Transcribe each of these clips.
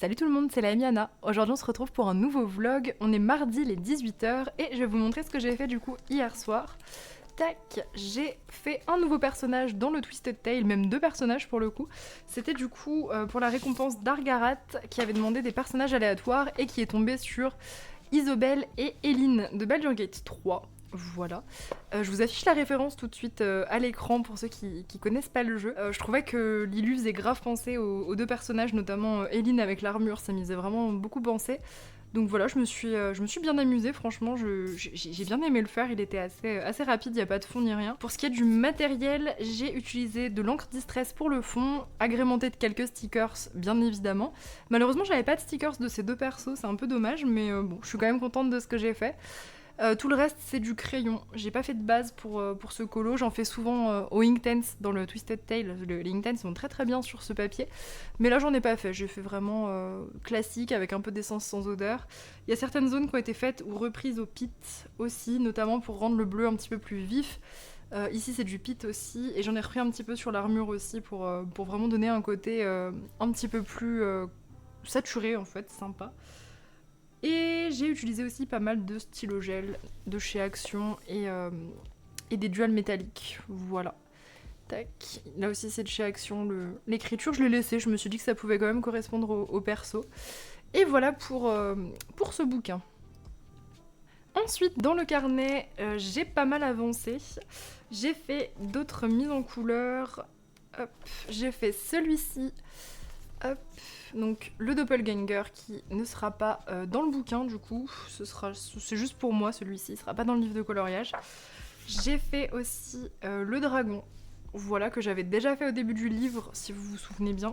Salut tout le monde, c'est la Amiana. Aujourd'hui on se retrouve pour un nouveau vlog. On est mardi les 18h et je vais vous montrer ce que j'ai fait du coup hier soir. Tac, j'ai fait un nouveau personnage dans le Twisted Tale, même deux personnages pour le coup. C'était du coup pour la récompense d'Argarat qui avait demandé des personnages aléatoires et qui est tombé sur Isobel et Eline de Baldur's Gate 3. Voilà. Je vous affiche la référence tout de suite à l'écran pour ceux qui connaissent pas le jeu. Je trouvais que Lilu faisait grave penser aux deux personnages, notamment Eline avec l'armure, ça m'y faisait vraiment beaucoup penser. Donc voilà, je me suis bien amusée, franchement, j'ai bien aimé le faire, il était assez rapide, il n'y a pas de fond ni rien. Pour ce qui est du matériel, j'ai utilisé de l'encre distress pour le fond, agrémenté de quelques stickers, bien évidemment. Malheureusement, j'avais pas de stickers de ces deux persos, c'est un peu dommage, mais bon, je suis quand même contente de ce que j'ai fait. Tout le reste c'est du crayon, j'ai pas fait de base pour ce colo, j'en fais souvent au Inktense dans le Twisted Tale, les Inktense sont très bien sur ce papier, mais là j'en ai pas fait, j'ai fait vraiment classique avec un peu d'essence sans odeur. Il y a certaines zones qui ont été faites ou reprises au pit aussi, notamment pour rendre le bleu un petit peu plus vif. Ici c'est du pit aussi, et j'en ai repris un petit peu sur l'armure aussi pour vraiment donner un côté un petit peu plus saturé en fait, sympa. Et j'ai utilisé aussi pas mal de stylo gel de chez Action et des duals métalliques. Voilà. Tac. Là aussi c'est de chez Action. L'écriture je l'ai laissée, je me suis dit que ça pouvait quand même correspondre au perso. Et voilà pour ce bouquin. Ensuite dans le carnet j'ai pas mal avancé. J'ai fait d'autres mises en couleur. Hop. J'ai fait celui-ci. Hop, donc le doppelganger qui ne sera pas dans le bouquin du coup, c'est juste pour moi celui-ci, il sera pas dans le livre de coloriage. J'ai fait aussi le dragon, voilà, que j'avais déjà fait au début du livre si vous vous souvenez bien.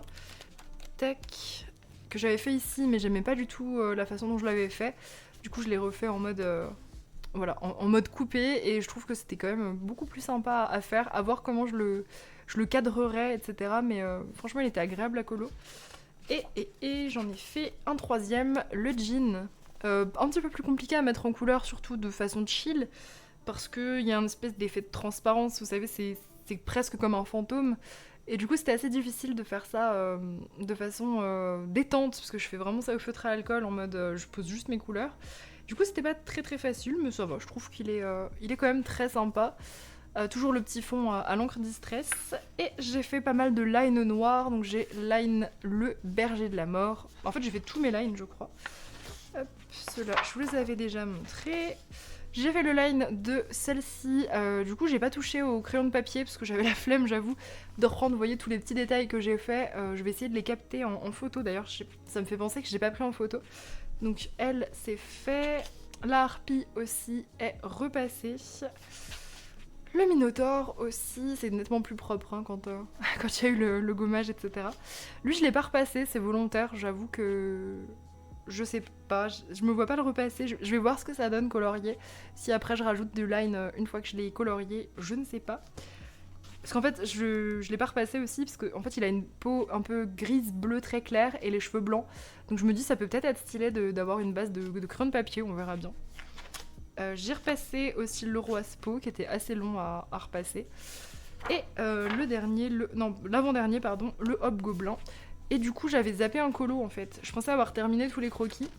Tac, que j'avais fait ici mais j'aimais pas du tout la façon dont je l'avais fait. Du coup je l'ai refait en mode... voilà, en mode coupé, et je trouve que c'était quand même beaucoup plus sympa à faire, à voir comment je le cadrerais, etc. Mais franchement, il était agréable à colo. Et j'en ai fait un troisième, le jean. Un petit peu plus compliqué à mettre en couleur, surtout de façon chill, parce qu'il y a une espèce d'effet de transparence, vous savez, c'est presque comme un fantôme. Et du coup, c'était assez difficile de faire ça de façon détente, parce que je fais vraiment ça au feutre à alcool, en mode je pose juste mes couleurs. Du coup, c'était pas très facile, mais ça va, je trouve qu'il est quand même très sympa. Toujours le petit fond à l'encre distress. Et j'ai fait pas mal de line noir, donc j'ai line le berger de la mort. En fait, j'ai fait tous mes lines, je crois. Hop, ceux-là, je vous les avais déjà montrés. J'ai fait le line de celle-ci, du coup j'ai pas touché au crayon de papier parce que j'avais la flemme, j'avoue, de reprendre, vous voyez, tous les petits détails que j'ai fait. Je vais essayer de les capter en photo, d'ailleurs ça me fait penser que j'ai pas pris en photo. Donc elle, c'est fait. La harpie aussi est repassée. Le Minotaure aussi, c'est nettement plus propre hein, quand il y a eu le gommage, etc. Lui, je l'ai pas repassé, c'est volontaire, j'avoue que... Je sais pas, je me vois pas le repasser, je vais voir ce que ça donne colorier. Si après je rajoute du line une fois que je l'ai colorié, je ne sais pas. Parce qu'en fait, je l'ai pas repassé aussi, parce qu'en fait, il a une peau un peu grise-bleu très claire et les cheveux blancs. Donc je me dis, ça peut peut-être être stylé d'avoir une base de crayon de papier, on verra bien. J'ai repassé aussi le roi Spo, qui était assez long à repasser. Et le dernier, l'avant-dernier, pardon, le hobgoblin. Et du coup, j'avais zappé un colo en fait. Je pensais avoir terminé tous les croquis.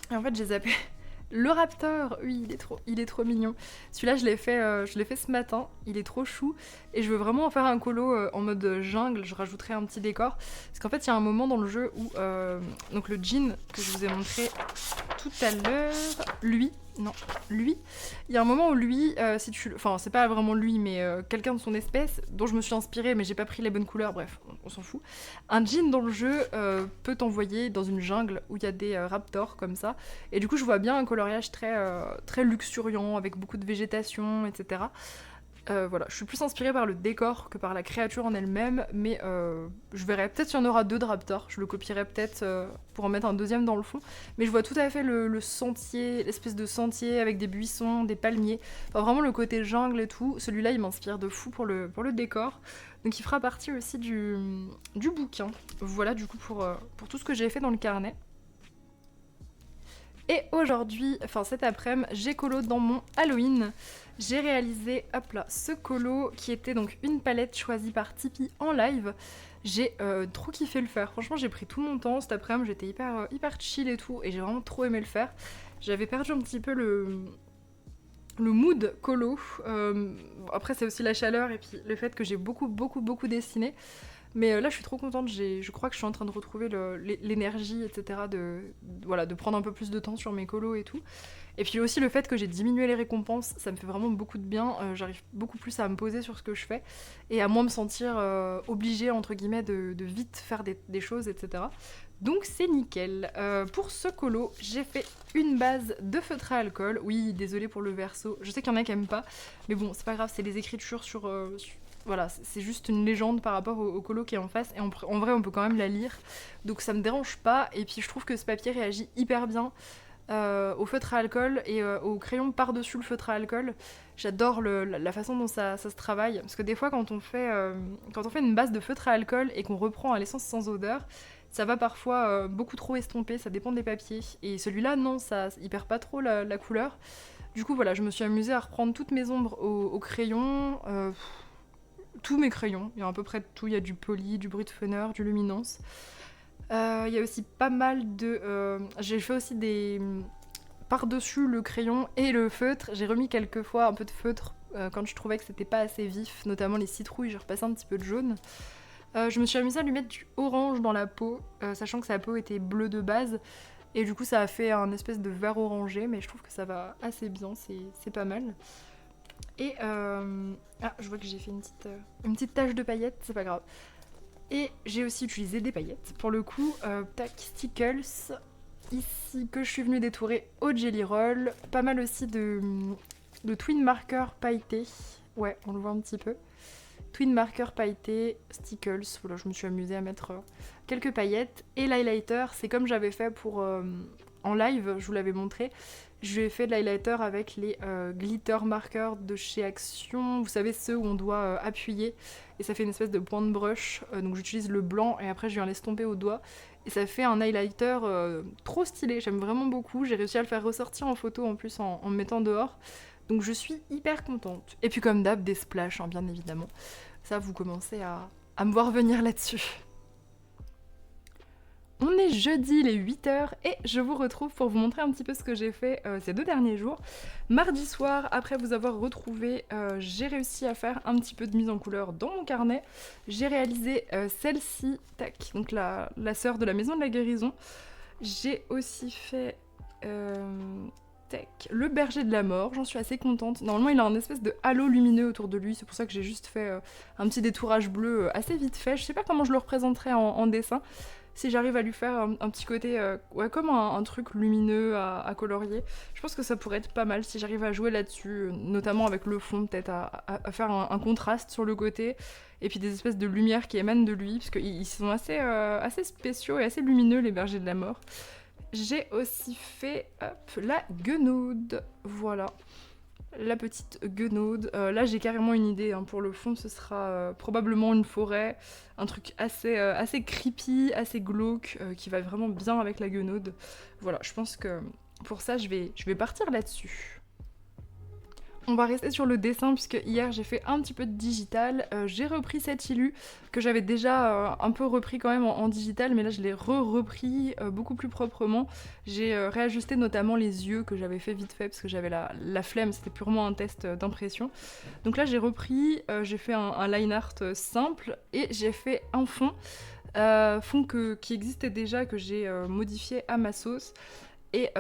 Et en fait, j'ai zappé le raptor. Oui, il est trop mignon. Celui-là, je l'ai fait ce matin. Il est trop chou. Et je veux vraiment en faire un colo en mode jungle. Je rajouterai un petit décor. Parce qu'en fait, il y a un moment dans le jeu où... donc le djinn que je vous ai montré tout à l'heure... Lui, il y a un moment où lui, enfin c'est pas vraiment lui, mais quelqu'un de son espèce, dont je me suis inspirée, mais j'ai pas pris les bonnes couleurs, bref, on s'en fout. Un djinn dans le jeu peut t'envoyer dans une jungle où il y a des raptors comme ça, et du coup je vois bien un coloriage très luxuriant, avec beaucoup de végétation, etc. Voilà, je suis plus inspirée par le décor que par la créature en elle-même, mais je verrai, peut-être qu'il y en aura deux de raptors, je le copierai peut-être pour en mettre un deuxième dans le fond, mais je vois tout à fait le sentier, l'espèce de sentier avec des buissons, des palmiers, enfin vraiment le côté jungle et tout. Celui-là il m'inspire de fou pour le décor, donc il fera partie aussi du bouquin. Voilà du coup pour tout ce que j'ai fait dans le carnet. Et aujourd'hui, enfin cet après-midi, j'ai colo dans mon Halloween. J'ai réalisé, hop là, ce colo qui était donc une palette choisie par Tipeee en live. J'ai trop kiffé le faire. Franchement, j'ai pris tout mon temps cet après-midi, j'étais hyper chill et tout, et j'ai vraiment trop aimé le faire. J'avais perdu un petit peu le mood colo. Après, c'est aussi la chaleur et puis le fait que j'ai beaucoup dessiné. Mais là, je suis trop contente. Je crois que je suis en train de retrouver l'énergie, etc. Voilà, de prendre un peu plus de temps sur mes colos et tout. Et puis aussi le fait que j'ai diminué les récompenses, ça me fait vraiment beaucoup de bien. J'arrive beaucoup plus à me poser sur ce que je fais et à moins me sentir obligée, entre guillemets, de vite faire des choses, etc. Donc c'est nickel. Pour ce colo, j'ai fait une base de feutre à alcool. Oui, désolée pour le verso. Je sais qu'il y en a qui aiment pas, mais bon, c'est pas grave, c'est les écritures voilà, c'est juste une légende par rapport au colo qui est en face. Et en vrai, on peut quand même la lire. Donc ça me dérange pas. Et puis je trouve que ce papier réagit hyper bien au feutre à alcool et au crayon par-dessus le feutre à alcool. J'adore la façon dont ça se travaille. Parce que des fois, quand on fait une base de feutre à alcool et qu'on reprend à l'essence sans odeur, ça va parfois beaucoup trop estomper, ça dépend des papiers. Et celui-là, non, il perd pas trop la couleur. Du coup, voilà, je me suis amusée à reprendre toutes mes ombres au crayon. Tous mes crayons, il y a à peu près de tout. Il y a du poli, du Brutpfener, du luminance. Il y a aussi pas mal de... j'ai fait aussi des... Par-dessus le crayon et le feutre, j'ai remis quelques fois un peu de feutre quand je trouvais que c'était pas assez vif, notamment les citrouilles, j'ai repassé un petit peu de jaune. Je me suis amusée à lui mettre du orange dans la peau, sachant que sa peau était bleue de base, et du coup ça a fait un espèce de vert orangé, mais je trouve que ça va assez bien, c'est pas mal. Et ah, je vois que j'ai fait une petite tache de paillettes, c'est pas grave. Et j'ai aussi utilisé des paillettes. Pour le coup, tac, Stickles, ici que je suis venue détourer au Jelly Roll. Pas mal aussi de twin marker pailleté. Ouais, on le voit un petit peu. Twin marker pailleté, Stickles. Voilà, je me suis amusée à mettre quelques paillettes. Et l'highlighter, c'est comme j'avais fait pour en live, je vous l'avais montré. Je lui ai fait de l'highlighter avec les glitter markers de chez Action. Vous savez, ceux où on doit appuyer et ça fait une espèce de point de brush. Donc j'utilise le blanc et après je viens l'estomper au doigt. Et ça fait un highlighter trop stylé, j'aime vraiment beaucoup. J'ai réussi à le faire ressortir en photo en plus en me mettant dehors. Donc je suis hyper contente. Et puis comme d'hab, des splashs, hein, bien évidemment. Ça, vous commencez à me voir venir là-dessus. On est jeudi, les 8h, et je vous retrouve pour vous montrer un petit peu ce que j'ai fait ces 2 derniers jours. Mardi soir, après vous avoir retrouvé, j'ai réussi à faire un petit peu de mise en couleur dans mon carnet. J'ai réalisé celle-ci, tac, donc la sœur de la maison de la guérison. J'ai aussi fait tac, le berger de la mort, j'en suis assez contente. Normalement, il a un espèce de halo lumineux autour de lui, c'est pour ça que j'ai juste fait un petit détourage bleu assez vite fait. Je sais pas comment je le représenterai en dessin. Si j'arrive à lui faire un petit côté, ouais, comme un truc lumineux à colorier, je pense que ça pourrait être pas mal si j'arrive à jouer là-dessus, notamment avec le fond, peut-être à faire un contraste sur le côté, et puis des espèces de lumières qui émanent de lui, parce qu'ils sont assez spéciaux et assez lumineux, les bergers de la mort. J'ai aussi fait la guenaude, voilà. La petite guenaude. Là, j'ai carrément une idée. Hein. Pour le fond, ce sera probablement une forêt. Un truc assez creepy, assez glauque, qui va vraiment bien avec la guenaude. Voilà, je pense que pour ça, je vais partir là-dessus. On va rester sur le dessin puisque hier j'ai fait un petit peu de digital. J'ai repris cet illu que j'avais déjà un peu repris quand même en digital, mais là je l'ai repris beaucoup plus proprement. J'ai réajusté notamment les yeux que j'avais fait vite fait parce que j'avais la flemme, c'était purement un test d'impression. Donc là j'ai repris, j'ai fait un line art simple et j'ai fait un fond. Fond qui existait déjà, que j'ai modifié à ma sauce. Et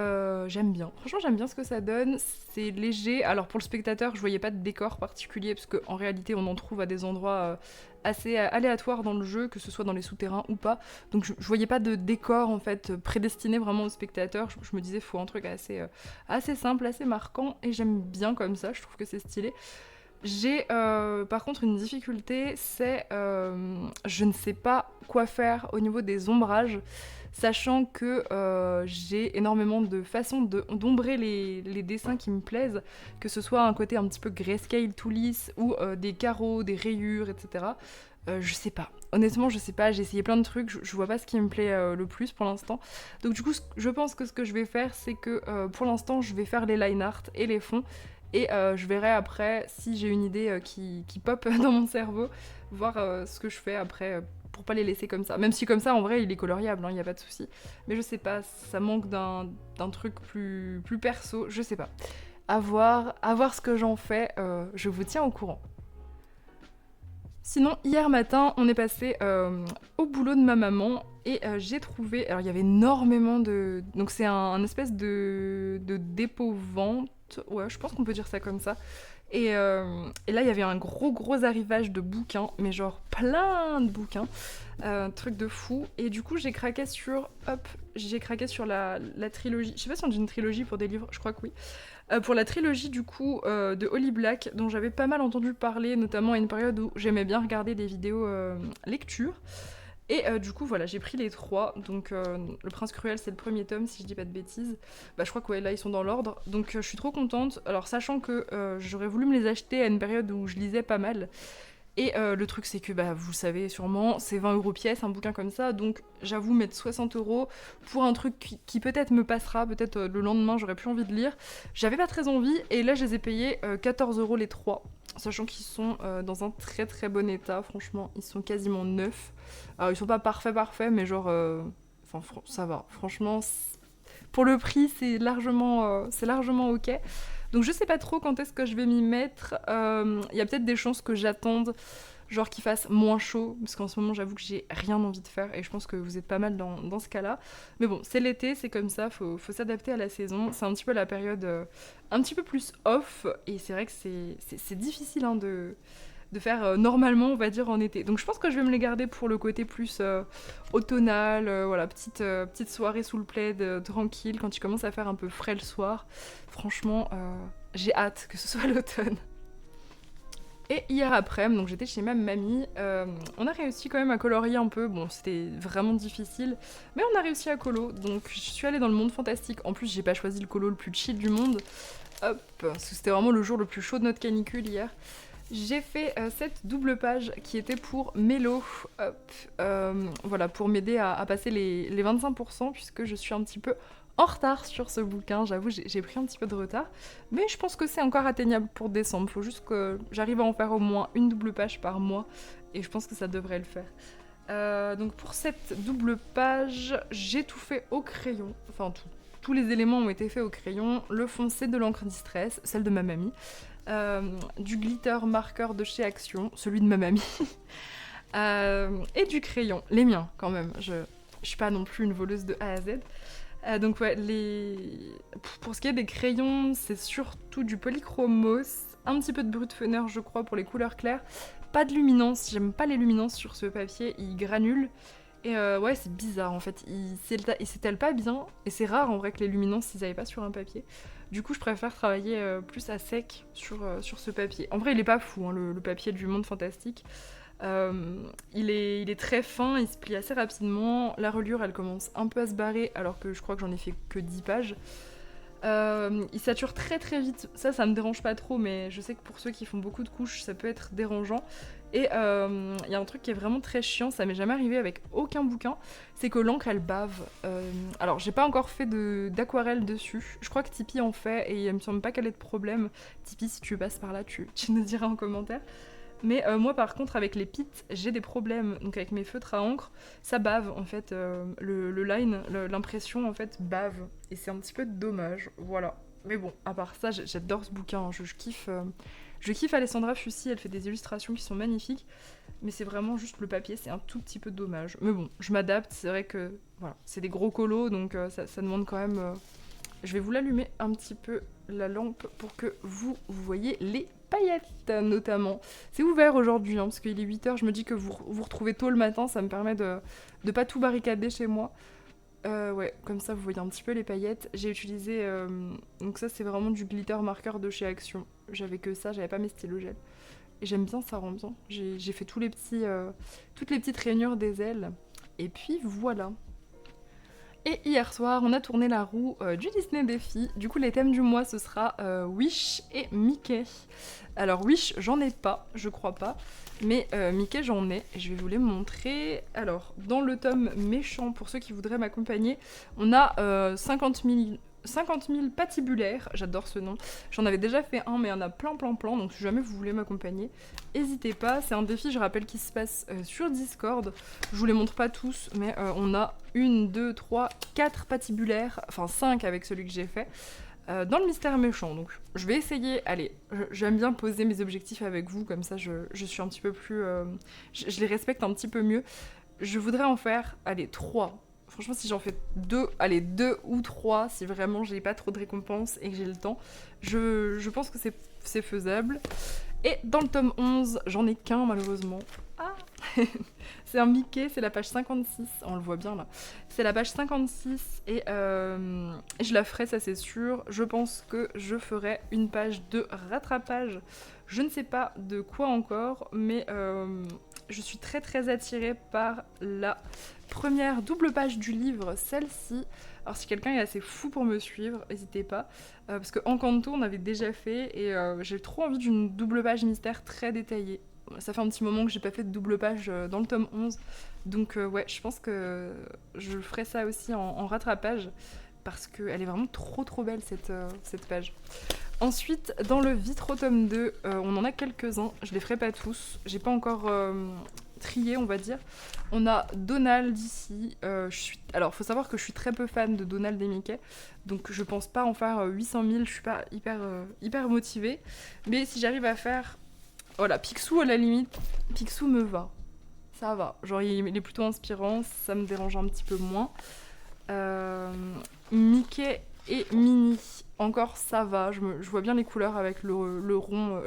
j'aime bien. Franchement, j'aime bien ce que ça donne. C'est léger. Alors pour le spectateur, je voyais pas de décor particulier parce qu'en réalité, on en trouve à des endroits assez aléatoires dans le jeu, que ce soit dans les souterrains ou pas. Donc je voyais pas de décor en fait prédestiné vraiment au spectateur. Je me disais, faut un truc assez simple, assez marquant. Et j'aime bien comme ça. Je trouve que c'est stylé. J'ai par contre une difficulté, c'est je ne sais pas quoi faire au niveau des ombrages, sachant que j'ai énormément de façons d'ombrer les dessins qui me plaisent, que ce soit un côté un petit peu grayscale tout lisse ou des carreaux, des rayures, etc. Je sais pas. Honnêtement, je sais pas, j'ai essayé plein de trucs, je vois pas ce qui me plaît le plus pour l'instant. Donc du coup, je pense que ce que je vais faire, c'est que pour l'instant, je vais faire les line art et les fonds. Et je verrai après si j'ai une idée qui pop dans mon cerveau, voir ce que je fais après pour pas les laisser comme ça. Même si comme ça, en vrai, il est coloriable, il y a pas de souci. Mais je sais pas, ça manque d'un truc plus perso, je sais pas. À voir ce que j'en fais, je vous tiens au courant. Sinon, hier matin, on est passé au boulot de ma maman et j'ai trouvé... Alors, il y avait énormément de... Donc, c'est un espèce de dépôt-vente. Ouais, je pense qu'on peut dire ça comme ça. Et là, il y avait un gros arrivage de bouquins, mais genre plein de bouquins. Truc de fou. Et du coup, j'ai craqué sur... Hop, j'ai craqué sur la trilogie. Je sais pas si on dit une trilogie pour des livres, je crois que oui. Pour la trilogie du coup de Holly Black, dont j'avais pas mal entendu parler, notamment à une période où j'aimais bien regarder des vidéos lecture. Et du coup voilà, j'ai pris les 3. Donc Le Prince Cruel c'est le premier tome si je dis pas de bêtises. Bah je crois que ouais, là ils sont dans l'ordre. Donc je suis trop contente. Alors sachant que j'aurais voulu me les acheter à une période où je lisais pas mal. Et le truc c'est que bah, vous le savez sûrement, c'est 20€ pièce un bouquin comme ça, donc j'avoue mettre 60€ pour un truc qui peut-être me passera, peut-être le lendemain j'aurais plus envie de lire. J'avais pas très envie et là je les ai payés 14€ les 3, sachant qu'ils sont dans un très bon état, franchement ils sont quasiment neufs. Alors ils sont pas parfaits mais genre ça va, franchement pour le prix c'est largement ok. Donc je sais pas trop quand est-ce que je vais m'y mettre. Il y a peut-être des chances que j'attende, genre qu'il fasse moins chaud, parce qu'en ce moment j'avoue que j'ai rien envie de faire et je pense que vous êtes pas mal dans ce cas-là. Mais bon, c'est l'été, c'est comme ça, faut s'adapter à la saison. C'est un petit peu la période un petit peu plus off et c'est vrai que c'est difficile de faire normalement, on va dire, en été. Donc je pense que je vais me les garder pour le côté plus automnal, voilà, petite soirée sous le plaid, tranquille, quand il commence à faire un peu frais le soir. Franchement, j'ai hâte que ce soit l'automne. Et hier après, donc j'étais chez ma mamie, on a réussi quand même à colorier un peu, bon c'était vraiment difficile, mais on a réussi à colo, donc je suis allée dans le monde fantastique. En plus j'ai pas choisi le colo le plus chill du monde, hop, parce que c'était vraiment le jour le plus chaud de notre canicule hier. J'ai fait cette double page qui était pour Mélo, voilà, pour m'aider à passer les 25%, puisque je suis un petit peu en retard sur ce bouquin, j'avoue, j'ai pris un petit peu de retard, mais je pense que c'est encore atteignable pour décembre, faut juste que j'arrive à en faire au moins une double page par mois, et je pense que ça devrait le faire. Donc pour cette double page, j'ai tout fait au crayon, enfin tous les éléments ont été faits au crayon, le fond c'est de l'encre Distress, celle de ma mamie, du glitter marqueur de chez Action, celui de ma mamie, et du crayon, les miens quand même, je suis pas non plus une voleuse de A à Z. Donc ouais, pour ce qui est des crayons, c'est surtout du polychromos, un petit peu de brut-fener je crois pour les couleurs claires, pas de luminance, j'aime pas les luminances sur ce papier, il granule. Et ouais, c'est bizarre en fait, il s'étale pas bien, et c'est rare en vrai que les luminances ils aillent pas sur un papier. Du coup, je préfère travailler plus à sec sur ce papier. En vrai, il est pas fou, hein, le papier du monde fantastique. Il est très fin, il se plie assez rapidement. La reliure, elle commence un peu à se barrer, alors que je crois que j'en ai fait que 10 pages. Il sature très vite, ça me dérange pas trop, mais je sais que pour ceux qui font beaucoup de couches, ça peut être dérangeant. Et il y a un truc qui est vraiment très chiant, ça m'est jamais arrivé avec aucun bouquin, c'est que l'encre elle bave. Alors j'ai pas encore fait d'aquarelle dessus, je crois que Tipeee en fait et il me semble pas qu'elle ait de problème. Tipeee, si tu passes par là, tu nous diras en commentaire. Mais moi par contre avec les pits j'ai des problèmes, donc avec mes feutres à encre ça bave en fait, le line, l'impression en fait bave et c'est un petit peu dommage, voilà. Mais bon, à part ça j'adore ce bouquin, hein. Je kiffe Alessandra Fussi, elle fait des illustrations qui sont magnifiques, mais c'est vraiment juste le papier, c'est un tout petit peu dommage. Mais bon, je m'adapte, c'est vrai que voilà, c'est des gros colos, donc ça demande quand même... Je vais vous l'allumer un petit peu, la lampe, pour que vous voyez les paillettes, notamment. C'est ouvert aujourd'hui, hein, parce qu'il est 8h, je me dis que vous retrouvez tôt le matin, ça me permet de pas tout barricader chez moi. Ouais, comme ça vous voyez un petit peu les paillettes. J'ai utilisé, donc ça c'est vraiment du glitter marqueur de chez Action. J'avais que ça, j'avais pas mes stylos gel. Et j'aime bien, ça rend bien. J'ai fait toutes les petites rainures des ailes. Et puis voilà. Et hier soir, on a tourné la roue du Disney Défi. Du coup, les thèmes du mois, ce sera Wish et Mickey. Alors Wish, j'en ai pas, je crois pas. Mais Mickey, j'en ai. Et je vais vous les montrer. Alors, dans le tome méchant, pour ceux qui voudraient m'accompagner, on a 50 000 50 000 patibulaires, j'adore ce nom. J'en avais déjà fait un, mais il y en a plein, donc si jamais vous voulez m'accompagner, n'hésitez pas. C'est un défi, je rappelle, qui se passe sur Discord. Je vous les montre pas tous, mais on a 1, 2, 3, 4 patibulaires, enfin 5 avec celui que j'ai fait, dans le mystère méchant. Donc je vais essayer, allez, j'aime bien poser mes objectifs avec vous, comme ça je suis un petit peu plus... je les respecte un petit peu mieux. Je voudrais en faire, allez, 3. Franchement, si j'en fais 2, allez, 2 ou 3, si vraiment j'ai pas trop de récompenses et que j'ai le temps, je pense que c'est faisable. Et dans le tome 11, j'en ai qu'un malheureusement. Ah c'est un Mickey, c'est la page 56, on le voit bien là. C'est la page 56 et je la ferai, ça c'est sûr. Je pense que je ferai une page de rattrapage. Je ne sais pas de quoi encore, mais je suis très attirée par la première double page du livre, celle-ci. Alors si quelqu'un est assez fou pour me suivre, n'hésitez pas. Parce que Encanto, on avait déjà fait et j'ai trop envie d'une double page mystère très détaillée. Ça fait un petit moment que j'ai pas fait de double page dans le tome 11. Donc ouais, je pense que je ferai ça aussi en rattrapage. Parce qu'elle est vraiment trop belle cette page. Ensuite, dans le Vitro tome 2, on en a quelques-uns. Je les ferai pas tous. J'ai pas encore trié, on va dire. On a Donald ici. Alors, faut savoir que je suis très peu fan de Donald et Mickey. Donc, je pense pas en faire 800 000. Je suis pas hyper motivée. Mais si j'arrive à faire... Voilà, Picsou à la limite. Picsou me va. Ça va. Genre, il est plutôt inspirant. Ça me dérange un petit peu moins. Mickey et Minnie, encore ça va, je vois bien les couleurs avec le rond,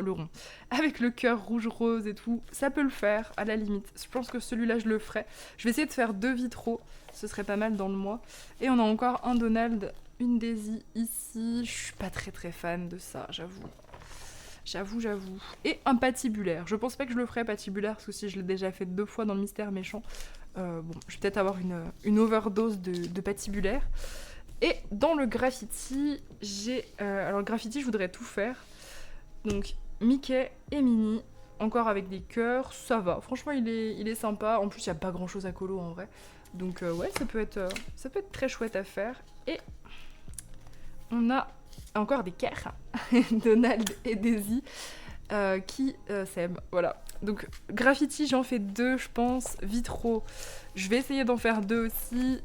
avec le cœur rouge rose et tout, ça peut le faire à la limite. Je pense que celui-là je le ferai. Je vais essayer de faire 2 vitraux, ce serait pas mal dans le mois. Et on a encore un Donald, une Daisy ici, je suis pas très fan de ça, j'avoue. Et un patibulaire. Je pense pas que je le ferai patibulaire, parce que si je l'ai déjà fait 2 fois dans le mystère méchant, bon, je vais peut-être avoir une overdose de patibulaire. Et dans le graffiti, j'ai... alors le graffiti, je voudrais tout faire. Donc Mickey et Minnie, encore avec des cœurs, ça va. Franchement, il est sympa. En plus, il n'y a pas grand-chose à colo en vrai. Donc ouais, ça peut être très chouette à faire. Et on a encore des cœurs, Donald et Daisy, qui s'aiment. Voilà. Donc graffiti, j'en fais 2, je pense. Vitro, je vais essayer d'en faire 2 aussi.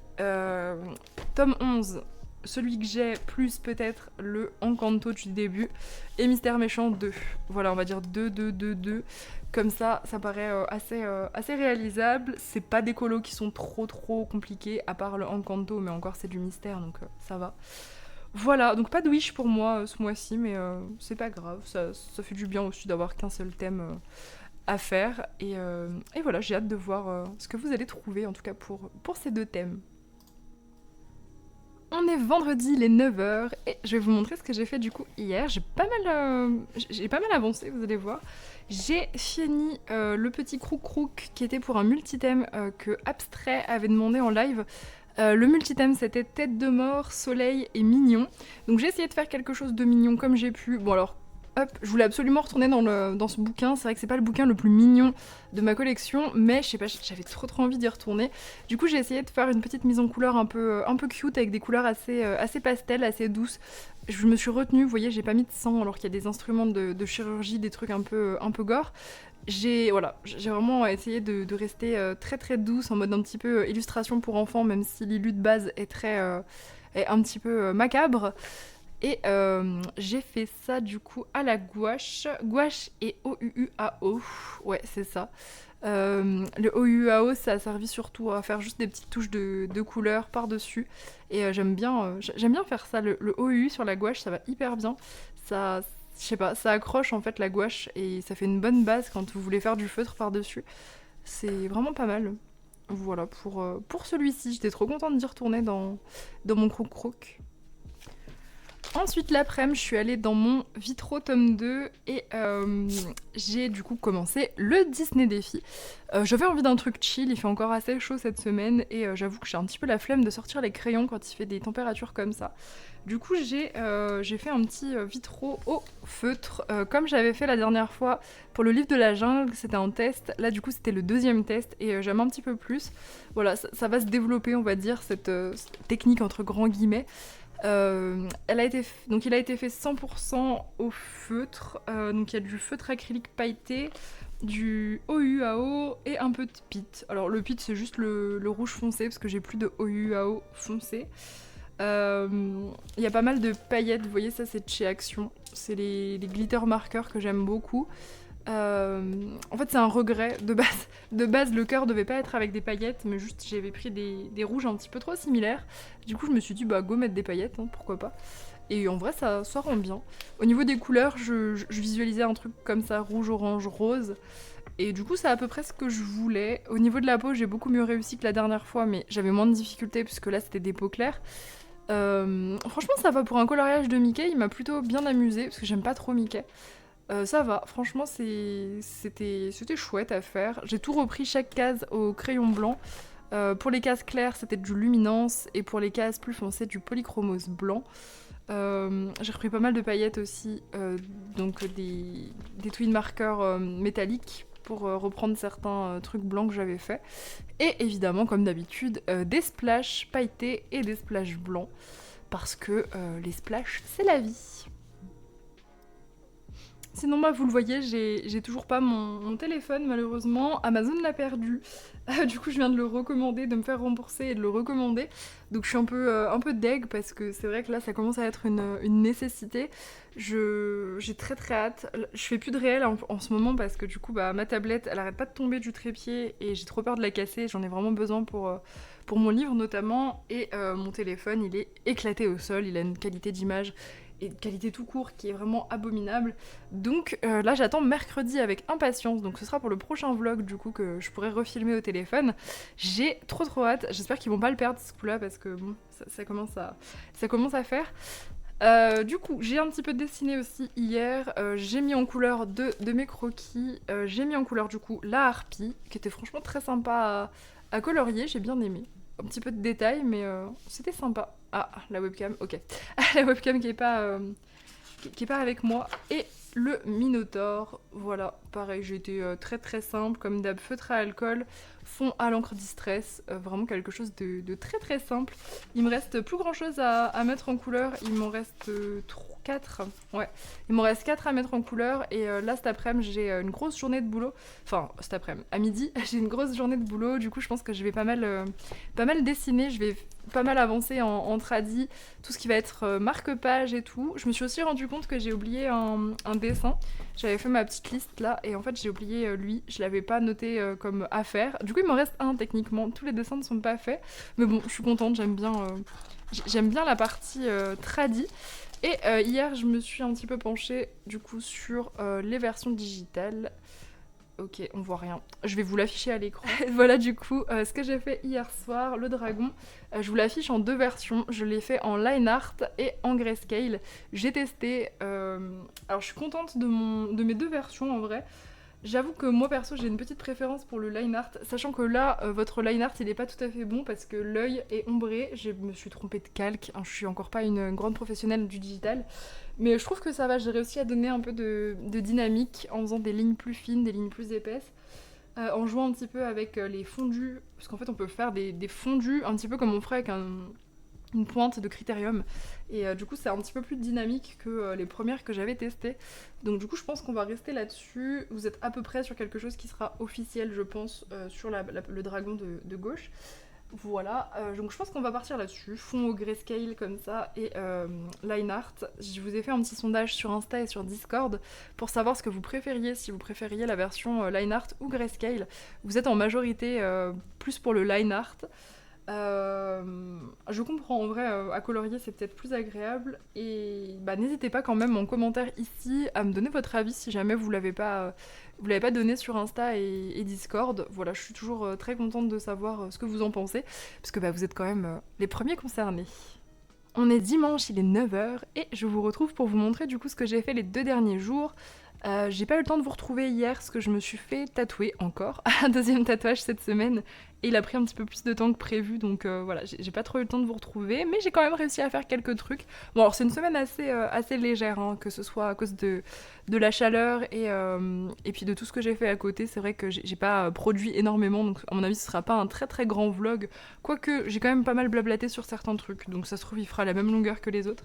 Tome 11, celui que j'ai, plus peut-être le Encanto du début. Et Mystère Méchant 2. Voilà, on va dire 2. Comme ça paraît assez réalisable. C'est pas des colos qui sont trop compliqués, à part le Encanto, mais encore c'est du mystère, donc ça va. Voilà, donc pas de wish pour moi ce mois-ci, mais c'est pas grave. Ça fait du bien aussi d'avoir qu'un seul thème à faire. Et voilà, j'ai hâte de voir ce que vous allez trouver, en tout cas pour ces 2 thèmes. On est vendredi, les 9h, et je vais vous montrer ce que j'ai fait du coup hier. J'ai pas mal avancé, vous allez voir. J'ai fini le petit crouk qui était pour un multithème que Abstrait avait demandé en live. Le multithème, c'était tête de mort, soleil et mignon. Donc j'ai essayé de faire quelque chose de mignon comme j'ai pu. Bon alors, hop, je voulais absolument retourner dans ce bouquin. C'est vrai que c'est pas le bouquin le plus mignon de ma collection, mais je sais pas, j'avais trop envie d'y retourner. Du coup, j'ai essayé de faire une petite mise en couleur un peu cute, avec des couleurs assez pastel, assez douces. Je me suis retenue, vous voyez, j'ai pas mis de sang alors qu'il y a des instruments de chirurgie, des trucs un peu gore. J'ai vraiment essayé de rester très douce, en mode un petit peu illustration pour enfants, même si l'illu de base est est un petit peu macabre. Et j'ai fait ça du coup à la gouache et OUUAO, ouais c'est ça. Le OUUAO, ça a servi surtout à faire juste des petites touches de couleurs par-dessus. Et j'aime bien faire ça, le OUU sur la gouache, ça va hyper bien. Ça, je sais pas, ça accroche en fait la gouache et ça fait une bonne base quand vous voulez faire du feutre par-dessus. C'est vraiment pas mal. Voilà, pour celui-ci, j'étais trop contente d'y retourner dans mon crouk-crouk. Ensuite, l'après-midi, je suis allée dans mon Vitro tome 2 et j'ai du coup commencé le Disney défi. J'avais envie d'un truc chill, il fait encore assez chaud cette semaine et j'avoue que j'ai un petit peu la flemme de sortir les crayons quand il fait des températures comme ça. Du coup, j'ai fait un petit Vitro au feutre, comme j'avais fait la dernière fois pour le livre de la jungle, c'était un test. Là, du coup, c'était le 2e test et j'aime un petit peu plus. Voilà, ça va se développer, on va dire, cette technique entre grands guillemets. Donc il a été fait 100% au feutre, donc il y a du feutre acrylique pailleté, du OUAO et un peu de peat. Alors le peat c'est juste le rouge foncé parce que j'ai plus de OUAO foncé. Il y a pas mal de paillettes, vous voyez ça c'est de chez Action, c'est les glitter markers que j'aime beaucoup. En fait c'est un regret, de base le cœur devait pas être avec des paillettes mais juste j'avais pris des rouges un petit peu trop similaires. Du coup je me suis dit bah go mettre des paillettes, hein, pourquoi pas. Et en vrai ça rend bien. Au niveau des couleurs je visualisais un truc comme ça, rouge, orange, rose. Et du coup c'est à peu près ce que je voulais. Au niveau de la peau j'ai beaucoup mieux réussi que la dernière fois mais j'avais moins de difficultés puisque là c'était des peaux claires. Franchement ça va pour un coloriage de Mickey, il m'a plutôt bien amusé parce que j'aime pas trop Mickey. Ça va, franchement c'était chouette à faire. J'ai tout repris chaque case au crayon blanc. Pour les cases claires c'était du luminance et pour les cases plus foncées du polychromose blanc. J'ai repris pas mal de paillettes aussi, donc des twin markers métalliques pour reprendre certains trucs blancs que j'avais fait. Et évidemment, comme d'habitude, des splashes pailletés et des splashes blancs, parce que les splashes, c'est la vie. Sinon, bah, vous le voyez, j'ai toujours pas mon téléphone, malheureusement. Amazon l'a perdu. Du coup, je viens de le recommander, de me faire rembourser et de le recommander. Donc, je suis un peu deg parce que c'est vrai que là, ça commence à être une nécessité. J'ai très très hâte. Je fais plus de réel en ce moment parce que du coup, bah, ma tablette, elle arrête pas de tomber du trépied et j'ai trop peur de la casser. J'en ai vraiment besoin pour mon livre notamment. Et mon téléphone, il est éclaté au sol. Il a une qualité d'image et de qualité tout court qui est vraiment abominable. Donc là j'attends mercredi avec impatience, donc ce sera pour le prochain vlog du coup que je pourrai refilmer au téléphone. J'ai trop hâte, j'espère qu'ils vont pas le perdre ce coup-là parce que bon, ça commence à faire. Du coup, j'ai un petit peu dessiné aussi hier, j'ai mis en couleur deux de mes croquis, j'ai mis en couleur du coup la harpie, qui était franchement très sympa à colorier, j'ai bien aimé. Un petit peu de détails, mais c'était sympa. Ah, la webcam, ok. La webcam qui est pas avec moi. Et le Minotaur, voilà, pareil, j'ai été très très simple, comme d'hab, feutre à alcool, fond à l'encre distress, vraiment quelque chose de très très simple. Il me reste plus grand chose à mettre en couleur, il m'en reste 4, ouais, il m'en reste 4 à mettre en couleur, et là cet après-midi j'ai une grosse journée de boulot, enfin cet après-midi, à midi, j'ai une grosse journée de boulot, du coup je pense que je vais pas mal dessiner, je vais pas mal avancer en tradi, tout ce qui va être marque-page et tout. Je me suis aussi rendu compte que j'ai oublié un dessin. J'avais fait ma petite liste là et en fait j'ai oublié lui. Je l'avais pas noté comme à faire. Du coup il m'en reste un techniquement. Tous les dessins ne sont pas faits. Mais bon, je suis contente, j'aime bien la partie tradi. Et hier je me suis un petit peu penchée du coup sur les versions digitales. Ok, on voit rien. Je vais vous l'afficher à l'écran. Voilà du coup ce que j'ai fait hier soir, le dragon. Je vous l'affiche en 2 versions. Je l'ai fait en line art et en grayscale. J'ai testé. Alors je suis contente de mes 2 versions en vrai. J'avoue que moi perso j'ai une petite préférence pour le line art, sachant que là votre line art il est pas tout à fait bon parce que l'œil est ombré, je me suis trompée de calque, hein, je suis encore pas une grande professionnelle du digital, mais je trouve que ça va, j'ai réussi à donner un peu de dynamique en faisant des lignes plus fines, des lignes plus épaisses, en jouant un petit peu avec les fondus, parce qu'en fait on peut faire des fondus un petit peu comme on ferait avec une pointe de critérium et du coup c'est un petit peu plus dynamique que les premières que j'avais testées, donc du coup je pense qu'on va rester là-dessus. Vous êtes à peu près sur quelque chose qui sera officiel je pense sur le dragon de gauche, voilà, donc je pense qu'on va partir là-dessus, fond au grayscale comme ça et line art. Je vous ai fait un petit sondage sur Insta et sur Discord pour savoir ce que vous préfériez, si vous préfériez la version line art ou grayscale. Vous êtes en majorité plus pour le line art. Je comprends, en vrai, à colorier c'est peut-être plus agréable et bah, n'hésitez pas quand même en commentaire ici à me donner votre avis si jamais vous l'avez pas donné sur Insta et Discord. Voilà, je suis toujours très contente de savoir ce que vous en pensez parce que bah, vous êtes quand même les premiers concernés. On est dimanche, il est 9h et je vous retrouve pour vous montrer du coup ce que j'ai fait les 2 derniers jours. J'ai pas eu le temps de vous retrouver hier parce que je me suis fait tatouer encore, un deuxième tatouage cette semaine, et il a pris un petit peu plus de temps que prévu, donc voilà, j'ai pas trop eu le temps de vous retrouver, mais j'ai quand même réussi à faire quelques trucs. Bon, alors c'est une semaine assez légère, hein, que ce soit à cause de la chaleur et puis de tout ce que j'ai fait à côté. C'est vrai que j'ai pas produit énormément, donc à mon avis ce sera pas un très très grand vlog, quoique j'ai quand même pas mal blablaté sur certains trucs, donc ça se trouve il fera la même longueur que les autres.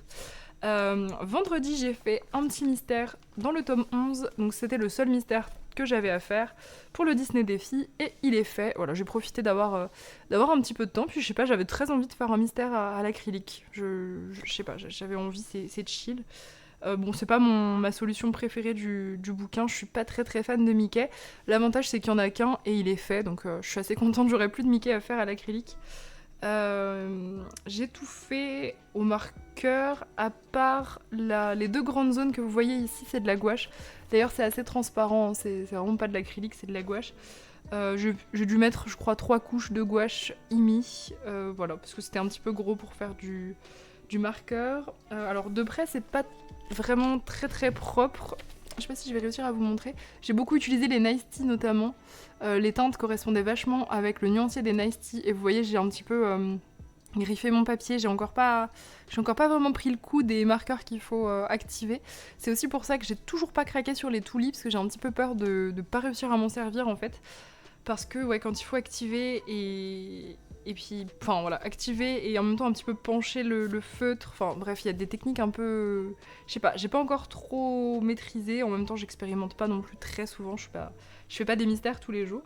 Vendredi, j'ai fait un petit mystère dans le tome 11, donc c'était le seul mystère que j'avais à faire pour le Disney Défi, et il est fait. Voilà, j'ai profité d'avoir un petit peu de temps, puis je sais pas, j'avais très envie de faire un mystère à l'acrylique. Je sais pas, j'avais envie, c'est chill. Bon, c'est pas ma solution préférée du bouquin, je suis pas très très fan de Mickey. L'avantage, c'est qu'il y en a qu'un et il est fait, donc je suis assez contente, j'aurai plus de Mickey à faire à l'acrylique. J'ai tout fait au marqueur, à part les deux grandes zones que vous voyez ici, c'est de la gouache. D'ailleurs, c'est assez transparent, hein, c'est vraiment pas de l'acrylique, c'est de la gouache. J'ai dû mettre, je crois, 3 couches de gouache IMI, voilà, parce que c'était un petit peu gros pour faire du marqueur. Alors, de près, c'est pas vraiment très très propre. Je sais pas si je vais réussir à vous montrer. J'ai beaucoup utilisé les Nice Tea notamment. Les teintes correspondaient vachement avec le nuancier des Nice Tea. Et vous voyez, j'ai un petit peu griffé mon papier. J'ai encore pas vraiment pris le coup des marqueurs qu'il faut activer. C'est aussi pour ça que j'ai toujours pas craqué sur les toulis, parce que j'ai un petit peu peur de pas réussir à m'en servir en fait. Parce que ouais, quand il faut activer et puis, enfin voilà, activer et en même temps un petit peu pencher le feutre. Enfin bref, il y a des techniques un peu... Je sais pas, j'ai pas encore trop maîtrisé. En même temps, j'expérimente pas non plus très souvent. Je fais pas des mystères tous les jours.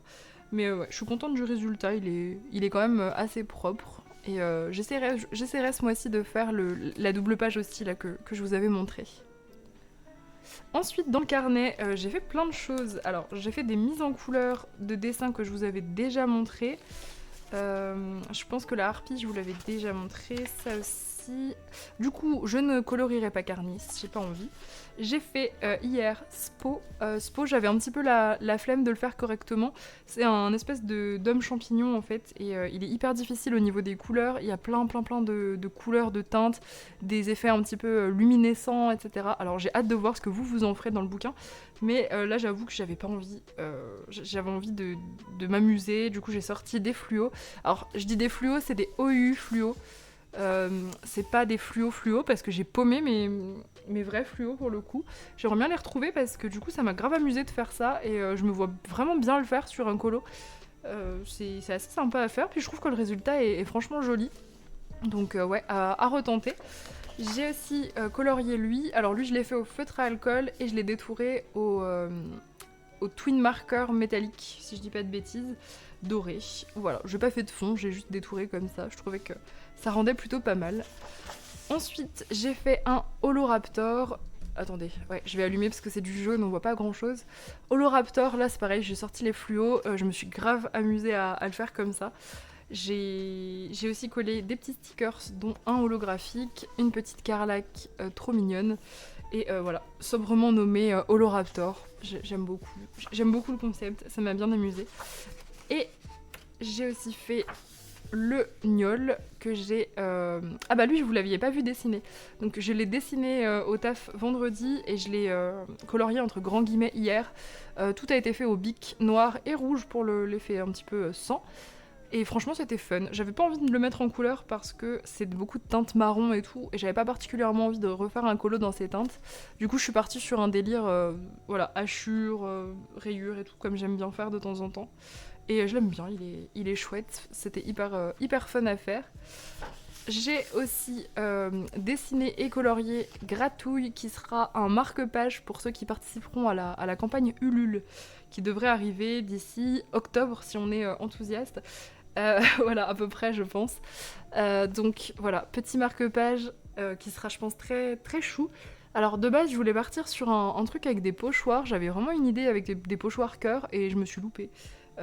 Mais ouais, je suis contente du résultat. Il est quand même assez propre. Et j'essaierai ce mois-ci de faire la double page aussi là, que je vous avais montré. Ensuite, dans le carnet, j'ai fait plein de choses. Alors, j'ai fait des mises en couleur de dessins que je vous avais déjà montré. Je pense que la harpie, je vous l'avais déjà montré, ça aussi. Du coup, je ne colorierai pas Carnis, j'ai pas envie. J'ai fait hier Spo. Spo, j'avais un petit peu la flemme de le faire correctement. C'est un espèce d'homme champignon en fait, et il est hyper difficile au niveau des couleurs. Il y a plein de couleurs, de teintes, des effets un petit peu luminescents, etc. Alors j'ai hâte de voir ce que vous en ferez dans le bouquin. Mais là, j'avoue que j'avais pas envie. J'avais envie de m'amuser. Du coup, j'ai sorti des fluos. Alors, je dis des fluos, c'est des OU fluos. C'est pas des fluos parce que j'ai paumé mes vrais fluos pour le coup. J'aimerais bien les retrouver parce que du coup, ça m'a grave amusé de faire ça. Et je me vois vraiment bien le faire sur un colo. C'est assez sympa à faire. Puis je trouve que le résultat est franchement joli. Donc ouais, à retenter. J'ai aussi colorié lui. Alors lui, je l'ai fait au feutre à alcool et je l'ai détouré au twin marker métallique, si je dis pas de bêtises, doré. Voilà, j'ai pas fait de fond, j'ai juste détouré comme ça. Je trouvais que ça rendait plutôt pas mal. Ensuite, j'ai fait un Holoraptor. Attendez, ouais, je vais allumer parce que c'est du jaune, on voit pas grand chose. Holoraptor, là c'est pareil, j'ai sorti les fluos, je me suis grave amusée à le faire comme ça. J'ai aussi collé des petits stickers, dont un holographique, une petite carlac trop mignonne, et voilà, sobrement nommé Holoraptor. J'aime beaucoup le concept, ça m'a bien amusé. Et j'ai aussi fait le gnôle que j'ai... Ah bah lui, je vous l'aviez pas vu dessiner. Donc je l'ai dessiné au taf vendredi et je l'ai colorié entre grands guillemets hier. Tout a été fait au bic noir et rouge pour l'effet un petit peu sang. Et franchement, c'était fun. J'avais pas envie de le mettre en couleur parce que c'est beaucoup de teintes marron et tout, et j'avais pas particulièrement envie de refaire un colo dans ces teintes. Du coup, je suis partie sur un délire, voilà, hachure, rayure et tout, comme j'aime bien faire de temps en temps. Et je l'aime bien, il est chouette. C'était hyper fun à faire. J'ai aussi dessiné et colorié Gratouille, qui sera un marque-page pour ceux qui participeront à la campagne Ulule, qui devrait arriver d'ici octobre si on est enthousiaste. Voilà, à peu près, je pense. Donc voilà, petit marque-page qui sera, je pense, très, très chou. Alors de base, je voulais partir sur un truc avec des pochoirs. J'avais vraiment une idée avec des pochoirs cœur et je me suis loupée.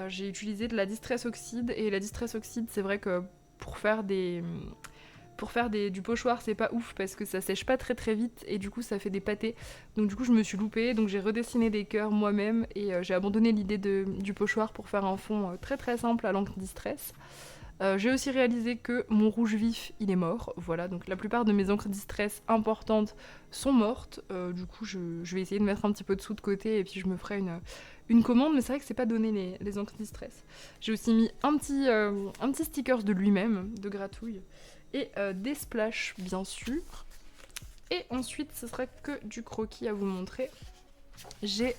J'ai utilisé de la Distress Oxide, et la Distress Oxide, c'est vrai que pour faire du pochoir, c'est pas ouf parce que ça sèche pas très très vite et du coup ça fait des pâtés. Donc du coup je me suis loupée, donc j'ai redessiné des cœurs moi-même et j'ai abandonné l'idée du pochoir pour faire un fond très très simple à l'encre Distress. J'ai aussi réalisé que mon rouge vif, il est mort. Voilà, donc la plupart de mes encres distress importantes sont mortes. Du coup, je vais essayer de mettre un petit peu de sous de côté et puis je me ferai une commande. Mais c'est vrai que c'est pas donné les encres distress. J'ai aussi mis un petit sticker de lui-même, de gratouille. Et des splashes, bien sûr. Et ensuite, ce sera que du croquis à vous montrer. J'ai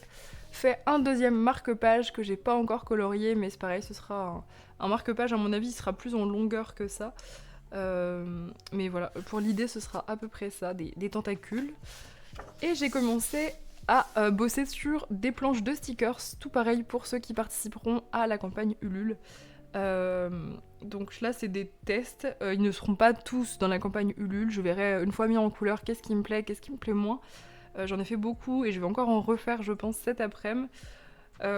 fait un deuxième marque-page que j'ai pas encore colorié, mais c'est pareil, ce sera un marque-page, à mon avis, il sera plus en longueur que ça. Mais voilà, pour l'idée, ce sera à peu près ça, des tentacules. Et j'ai commencé à bosser sur des planches de stickers, tout pareil pour ceux qui participeront à la campagne Ulule. Donc là, c'est des tests. Ils ne seront pas tous dans la campagne Ulule. Je verrai une fois mis en couleur qu'est-ce qui me plaît, qu'est-ce qui me plaît moins. J'en ai fait beaucoup et je vais encore en refaire, je pense, cet après-midi.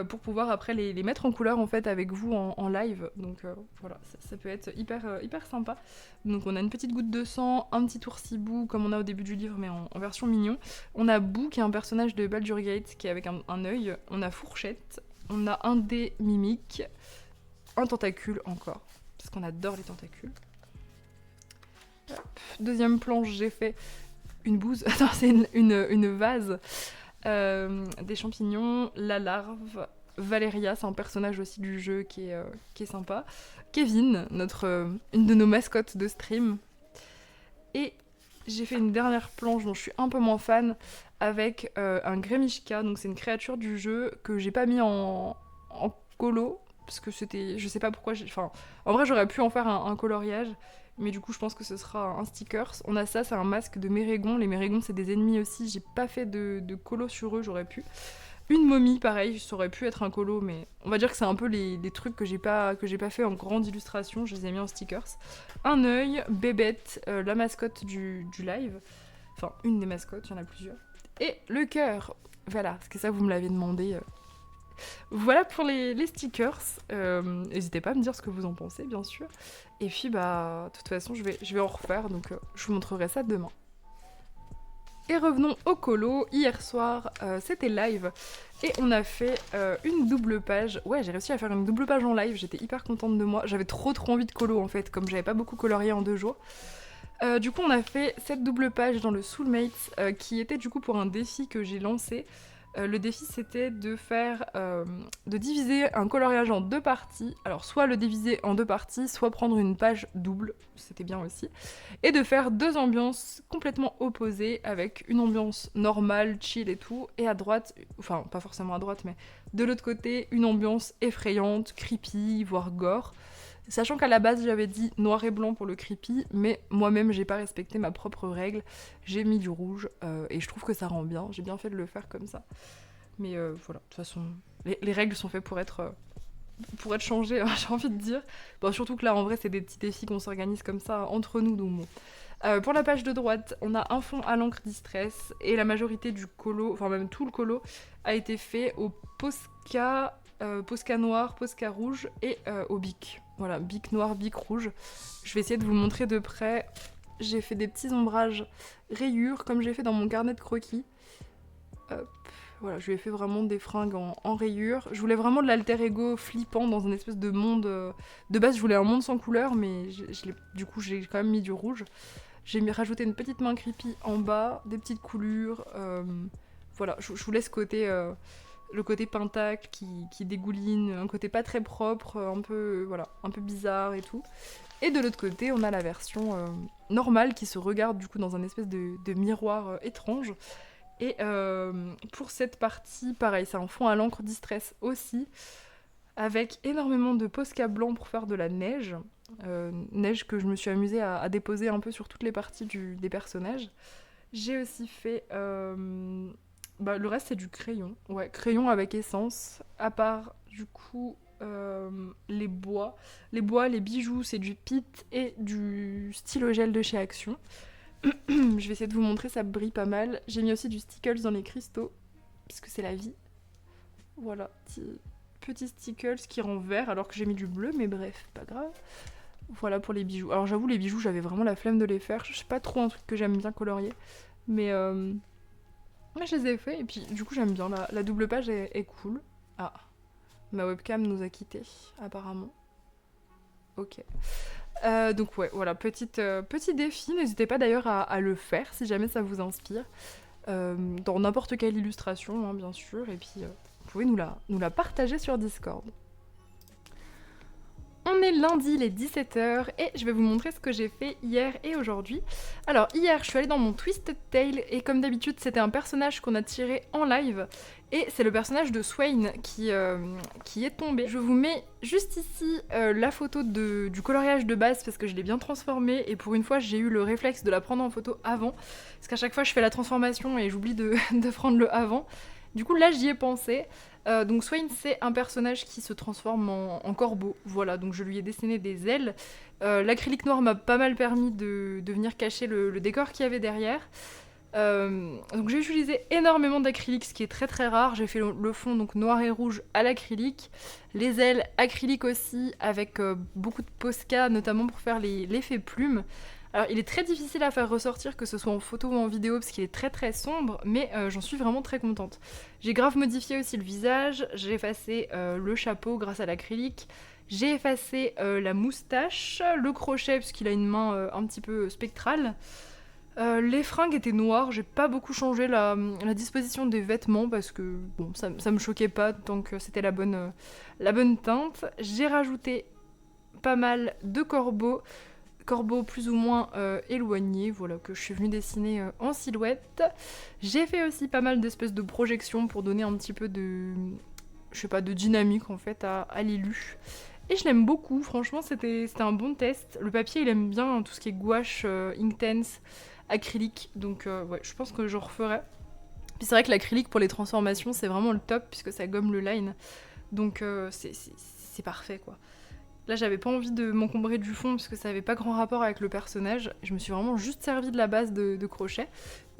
Pour pouvoir après les mettre en couleur en fait avec vous en live. Donc voilà, ça peut être hyper sympa. Donc on a une petite goutte de sang, un petit oursibou comme on a au début du livre mais en version mignon. On a Boo qui est un personnage de Baldur's Gate qui est avec un œil. On a Fourchette, on a un dé mimique, un tentacule encore, parce qu'on adore les tentacules. Hop. Deuxième planche, j'ai fait une bouse, attends c'est une vase. Des champignons, la larve, Valéria, c'est un personnage aussi du jeu qui est sympa. Kevin, une de nos mascottes de stream. Et j'ai fait une dernière planche dont je suis un peu moins fan avec un Gremishka, donc c'est une créature du jeu que j'ai pas mis en colo parce que c'était, je sais pas pourquoi, en vrai j'aurais pu en faire un coloriage. Mais du coup, je pense que ce sera un stickers. On a ça, c'est un masque de Mérégons. Les Mérégons, c'est des ennemis aussi. J'ai pas fait de colo sur eux, j'aurais pu. Une momie, pareil, ça aurait pu être un colo, mais on va dire que c'est un peu les trucs que j'ai pas fait en grande illustration. Je les ai mis en stickers. Un œil, Bébête, la mascotte du live. Enfin, une des mascottes, il y en a plusieurs. Et le cœur. Voilà, parce que ça, vous me l'avez demandé. Voilà pour les stickers. N'hésitez pas à me dire ce que vous en pensez, bien sûr. Et puis, de toute façon, je vais en refaire, donc je vous montrerai ça demain. Et revenons au colo. Hier soir, c'était live. Et on a fait une double page. Ouais, j'ai réussi à faire une double page en live. J'étais hyper contente de moi. J'avais trop envie de colo, en fait, comme j'avais pas beaucoup colorié en 2 jours. Du coup, on a fait cette double page dans le Soulmates, qui était du coup pour un défi que j'ai lancé. Le défi, c'était de diviser un coloriage en 2 parties. Alors, soit le diviser en 2 parties, soit prendre une page double, c'était bien aussi. Et de faire 2 ambiances complètement opposées, avec une ambiance normale, chill et tout, et à droite, enfin, pas forcément à droite, mais de l'autre côté, une ambiance effrayante, creepy, voire gore. Sachant qu'à la base j'avais dit noir et blanc pour le creepy, mais moi-même j'ai pas respecté ma propre règle, j'ai mis du rouge et je trouve que ça rend bien, j'ai bien fait de le faire comme ça. Mais voilà, de toute façon, les règles sont faites pour être changées, j'ai envie de dire. Bon, surtout que là en vrai c'est des petits défis qu'on s'organise comme ça entre nous, donc bon. Pour la page de droite, on a un fond à l'encre distress et la majorité du colo, enfin même tout le colo, a été fait au Posca noir, Posca rouge et au bic. Voilà, bic noir, bic rouge. Je vais essayer de vous montrer de près. J'ai fait des petits ombrages rayures comme j'ai fait dans mon carnet de croquis. Hop. Voilà, je lui ai fait vraiment des fringues en rayures. Je voulais vraiment de l'alter ego flippant dans une espèce de monde... De base, je voulais un monde sans couleur, mais du coup, j'ai quand même mis du rouge. J'ai rajouté une petite main creepy en bas, des petites coulures. Voilà, je vous laisse le côté pentacle qui dégouline, un côté pas très propre, un peu bizarre et tout. Et de l'autre côté, on a la version normale qui se regarde du coup dans un espèce de miroir étrange. Et pour cette partie, pareil, c'est un fond à l'encre distress aussi, avec énormément de Posca blanc pour faire de la neige. Neige que je me suis amusée à déposer un peu sur toutes les parties des personnages. J'ai aussi fait... le reste c'est du crayon. Ouais, crayon avec essence. À part du coup les bois. Les bijoux, c'est du pit et du stylo gel de chez Action. Je vais essayer de vous montrer, ça brille pas mal. J'ai mis aussi du stickles dans les cristaux, puisque c'est la vie. Voilà, petit stickles qui rend vert alors que j'ai mis du bleu, mais bref, pas grave. Voilà pour les bijoux. Alors j'avoue, les bijoux, j'avais vraiment la flemme de les faire. Je sais pas trop un truc que j'aime bien colorier. Mais je les ai fait et puis du coup j'aime bien. La double page est cool. Ah, ma webcam nous a quittés apparemment. Ok. Donc ouais, voilà, petit défi. N'hésitez pas d'ailleurs à le faire si jamais ça vous inspire. Dans n'importe quelle illustration, hein, bien sûr. Et puis, vous pouvez nous la partager sur Discord. On est lundi, les 17h, et je vais vous montrer ce que j'ai fait hier et aujourd'hui. Alors, hier, je suis allée dans mon Twisted Tale, et comme d'habitude, c'était un personnage qu'on a tiré en live, et c'est le personnage de Swain qui est tombé. Je vous mets juste ici la photo du coloriage de base, parce que je l'ai bien transformé, et pour une fois, j'ai eu le réflexe de la prendre en photo avant, parce qu'à chaque fois, je fais la transformation et j'oublie de prendre le avant. Du coup, là, j'y ai pensé. Donc Swain, c'est un personnage qui se transforme en corbeau. Voilà, donc je lui ai dessiné des ailes. L'acrylique noir m'a pas mal permis de venir cacher le décor qu'il y avait derrière. Donc j'ai utilisé énormément d'acrylique, ce qui est très très rare. J'ai fait le fond donc noir et rouge à l'acrylique. Les ailes acrylique aussi, avec beaucoup de Posca, notamment pour faire l'effet plume. Alors il est très difficile à faire ressortir, que ce soit en photo ou en vidéo, parce qu'il est très très sombre, mais j'en suis vraiment très contente. J'ai grave modifié aussi le visage, j'ai effacé le chapeau grâce à l'acrylique, j'ai effacé la moustache, le crochet, puisqu'il a une main un petit peu spectrale. Les fringues étaient noires, j'ai pas beaucoup changé la disposition des vêtements, parce que bon, ça me choquait pas tant que c'était la bonne teinte. J'ai rajouté pas mal de corbeaux plus ou moins éloignés, voilà, que je suis venue dessiner en silhouette. J'ai fait aussi pas mal d'espèces de projections pour donner un petit peu de, je sais pas, de dynamique en fait à l'élu. Et je l'aime beaucoup, franchement c'était un bon test. Le papier il aime bien tout ce qui est gouache, Inktense, acrylique, donc ouais, je pense que je referai. Puis c'est vrai que l'acrylique pour les transformations c'est vraiment le top puisque ça gomme le line, donc c'est parfait quoi. Là, j'avais pas envie de m'encombrer du fond parce que ça avait pas grand rapport avec le personnage. Je me suis vraiment juste servi de la base de crochet.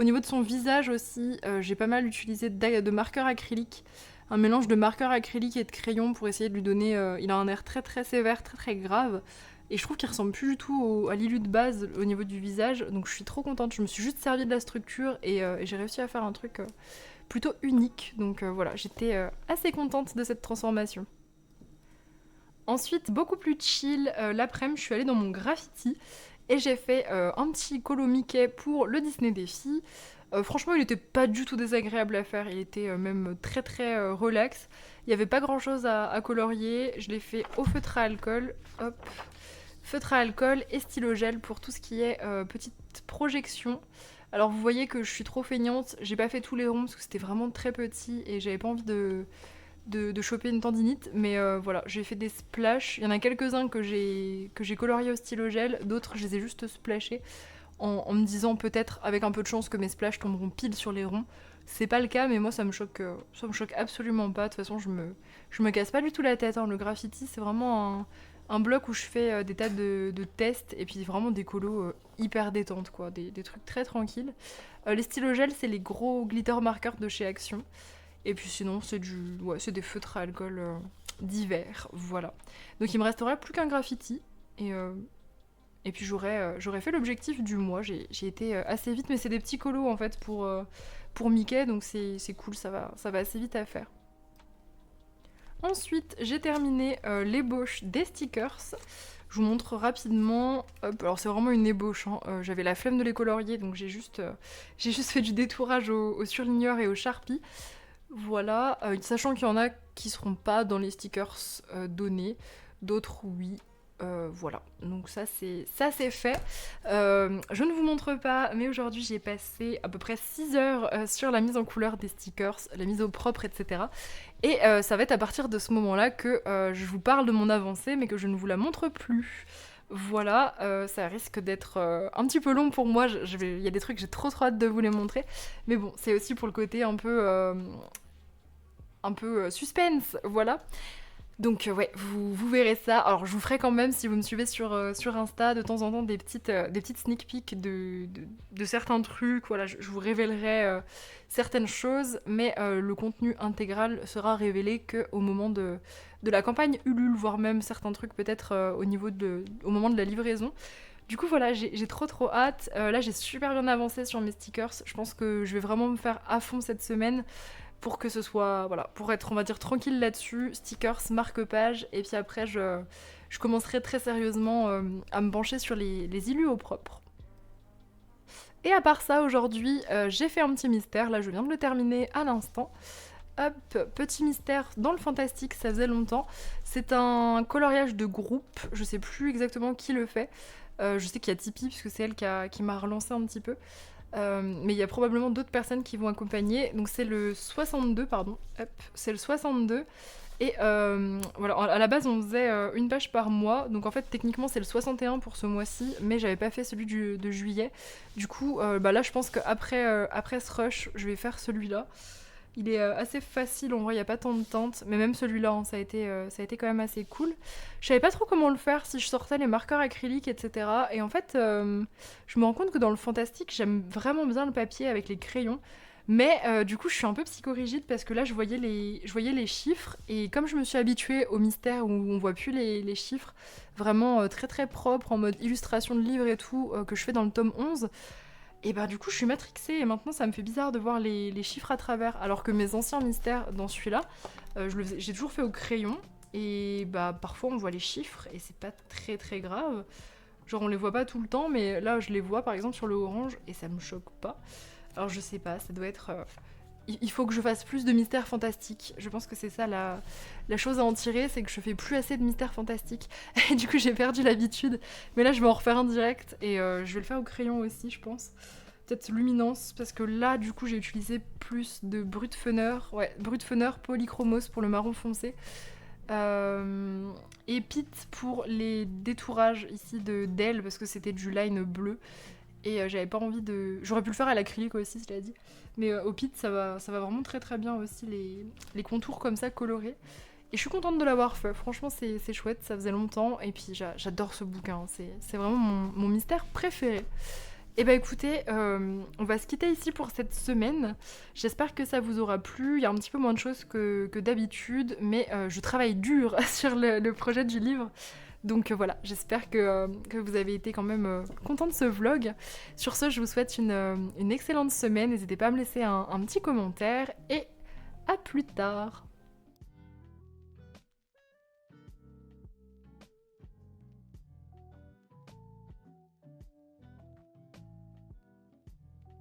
Au niveau de son visage aussi, j'ai pas mal utilisé de marqueur acrylique. Un mélange de marqueur acrylique et de crayon pour essayer de lui donner... il a un air très très sévère, très très grave. Et je trouve qu'il ressemble plus du tout à l'illu de base au niveau du visage. Donc je suis trop contente. Je me suis juste servi de la structure et j'ai réussi à faire un truc plutôt unique. Donc voilà, j'étais assez contente de cette transformation. Ensuite, beaucoup plus chill, l'après-midi, je suis allée dans mon graffiti et j'ai fait un petit colo Mickey pour le Disney des filles. Franchement, il était pas du tout désagréable à faire, il était même très très relax. Il y avait pas grand chose à colorier, je l'ai fait au feutre à alcool, hop, feutre à alcool et stylo gel pour tout ce qui est petite projection. Alors vous voyez que je suis trop feignante, j'ai pas fait tous les ronds parce que c'était vraiment très petit et j'avais pas envie de choper une tendinite, mais voilà, j'ai fait des splashes. Il y en a quelques-uns que j'ai coloriés au stylo gel, d'autres je les ai juste splashés en me disant peut-être avec un peu de chance que mes splashes tomberont pile sur les ronds. C'est pas le cas, mais moi ça me choque absolument pas. De toute façon, je me casse pas du tout la tête, hein. Le graffiti, c'est vraiment un bloc où je fais des tas de tests et puis vraiment des colos hyper détentes, quoi, des trucs très tranquilles. Les stylos gel, c'est les gros glitter marqueurs de chez Action. Et puis sinon, c'est des feutres à alcool d'hiver, voilà. Donc il me resterait plus qu'un graffiti, et puis j'aurais fait l'objectif du mois. J'ai été assez vite, mais c'est des petits colos en fait pour Mickey, donc c'est cool, ça va assez vite à faire. Ensuite, j'ai terminé l'ébauche des stickers. Je vous montre rapidement. Hop, alors c'est vraiment une ébauche, hein. J'avais la flemme de les colorier, donc j'ai juste fait du détourage au surligneur et au Sharpie. Voilà, sachant qu'il y en a qui seront pas dans les stickers donnés, d'autres oui. Voilà, donc ça c'est fait. Je ne vous montre pas, mais aujourd'hui j'ai passé à peu près 6 heures sur la mise en couleur des stickers, la mise au propre, etc. Et ça va être à partir de ce moment-là que je vous parle de mon avancée, mais que je ne vous la montre plus. Voilà, ça risque d'être un petit peu long pour moi. Il y a des trucs, j'ai trop hâte de vous les montrer. Mais bon, c'est aussi pour le côté un peu suspense, voilà. Donc ouais, vous verrez ça. Alors je vous ferai quand même, si vous me suivez sur Insta, de temps en temps des petites sneak peeks de certains trucs. Voilà, je vous révélerai certaines choses, mais le contenu intégral sera révélé qu'au moment de la campagne Ulule, voire même certains trucs peut-être au moment de la livraison. Du coup voilà, j'ai trop hâte. Là j'ai super bien avancé sur mes stickers. Je pense que je vais vraiment me faire à fond cette semaine pour que ce soit, voilà, pour être, on va dire, tranquille là-dessus. Stickers, marque-page, et puis après je commencerai très sérieusement à me pencher sur les illuaux-propres. Et à part ça, aujourd'hui, j'ai fait un petit mystère, là je viens de le terminer à l'instant. Hop, petit mystère dans le fantastique, ça faisait longtemps. C'est un coloriage de groupe, je sais plus exactement qui le fait. Je sais qu'il y a Tipeee, puisque c'est elle qui m'a relancé un petit peu. Mais il y a probablement d'autres personnes qui vont accompagner. Donc c'est le 62, pardon. Hop, c'est le 62. Et voilà, à la base on faisait une page par mois. Donc en fait techniquement c'est le 61 pour ce mois-ci. Mais j'avais pas fait celui de juillet. Du coup là je pense qu'après ce rush je vais faire celui-là. Il est assez facile, en vrai, il n'y a pas tant de teintes, mais même celui-là, hein, ça a été quand même assez cool. Je savais pas trop comment le faire, si je sortais les marqueurs acryliques, etc. Et en fait, je me rends compte que dans le fantastique, j'aime vraiment bien le papier avec les crayons. Mais du coup, je suis un peu psychorigide parce que là, je voyais les chiffres. Et comme je me suis habituée au mystère où on voit plus les chiffres, vraiment très très propre, en mode illustration de livre et tout, que je fais dans le tome 11, et bah du coup je suis matrixée et maintenant ça me fait bizarre de voir les chiffres à travers. Alors que mes anciens mystères dans celui-là, j'ai toujours fait au crayon. Et bah parfois on voit les chiffres et c'est pas très très grave. Genre on les voit pas tout le temps, mais là je les vois par exemple sur le orange et ça me choque pas. Alors je sais pas, ça doit être... il faut que je fasse plus de mystères fantastiques. Je pense que c'est ça la chose à en tirer, c'est que je fais plus assez de mystères fantastiques. Et du coup j'ai perdu l'habitude. Mais là je vais en refaire un direct et je vais le faire au crayon aussi je pense. Peut-être luminance, parce que là du coup j'ai utilisé plus de Brutfener. Ouais, Brutfener polychromos pour le marron foncé. Et Pit pour les détourages ici d'ailes, parce que c'était du line bleu. Et j'avais pas envie de... J'aurais pu le faire à l'acrylique aussi, je l'ai dit. Mais au pit, ça va vraiment très très bien aussi, les contours comme ça, colorés. Et je suis contente de l'avoir fait. Franchement, c'est chouette, ça faisait longtemps. Et puis j'adore ce bouquin, c'est vraiment mon mystère préféré. Et bah écoutez, on va se quitter ici pour cette semaine. J'espère que ça vous aura plu. Il y a un petit peu moins de choses que d'habitude. Mais je travaille dur sur le projet du livre. Donc voilà, j'espère que vous avez été quand même content de ce vlog. Sur ce, je vous souhaite une excellente semaine. N'hésitez pas à me laisser un petit commentaire et à plus tard.